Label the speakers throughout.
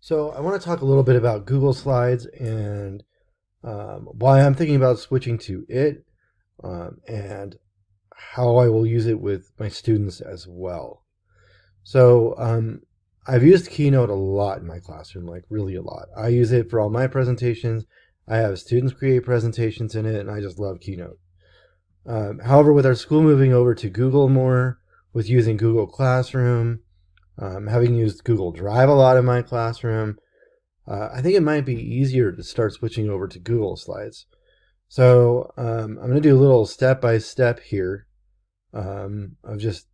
Speaker 1: So I want to talk a little bit about Google Slides and why I'm thinking about switching to it, and how I will use it with my students as well. So I've used Keynote a lot in my classroom, like really a lot. I use it for all my presentations. I have students create presentations in it, and I just love Keynote. However, with our school moving over to Google more, with using Google Classroom, having used Google Drive a lot in my classroom, I think it might be easier to start switching over to Google Slides. So I'm going to do a little step-by-step here of just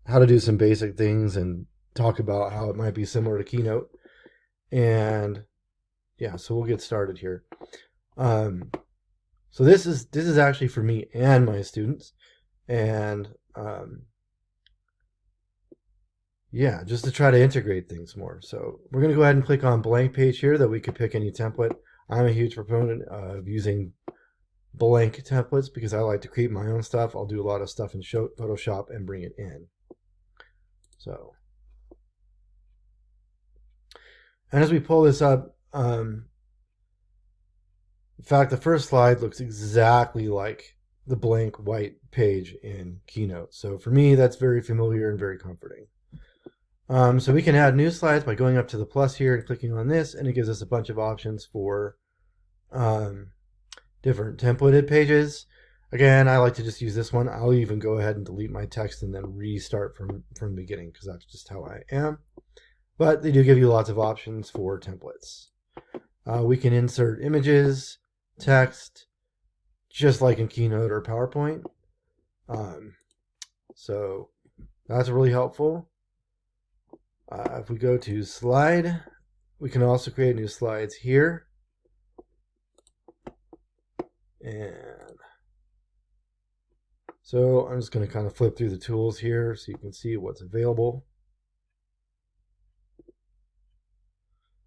Speaker 1: how to do some basic things and talk about how it might be similar to Keynote. And yeah, so we'll get started here. So this is actually for me and my students, and yeah, just to try to integrate things more. So we're going to go ahead and click on blank page here that we could pick any template. I'm a huge proponent of using blank templates because I like to create my own stuff. I'll do a lot of stuff in Photoshop and bring it in. So, and as we pull this up, in fact, the first slide looks exactly like the blank white page in Keynote. So for me, that's very familiar and very comforting. So we can add new slides by going up to the plus here and clicking on this, and it gives us a bunch of options for different templated pages. Again, I like to just use this one. I'll even go ahead and delete my text and then restart from the beginning because that's just how I am. But they do give you lots of options for templates. We can insert images, text, just like in Keynote or PowerPoint. So that's really helpful. If we go to slide, we can also create new slides here. And so I'm just going to kind of flip through the tools here so you can see what's available.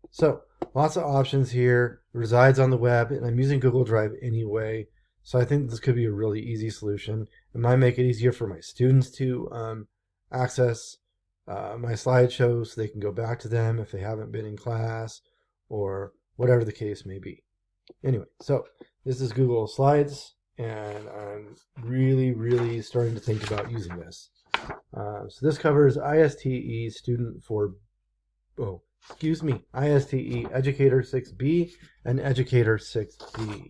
Speaker 1: So lots of options here. It resides on the web, and I'm using Google Drive anyway. So I think this could be a really easy solution. It might make it easier for my students to access my slideshow so they can go back to them if they haven't been in class or whatever the case may be. Anyway, so this is Google Slides, and I'm really starting to think about using this. So this covers ISTE student for, ISTE Educator 6B and Educator 6B.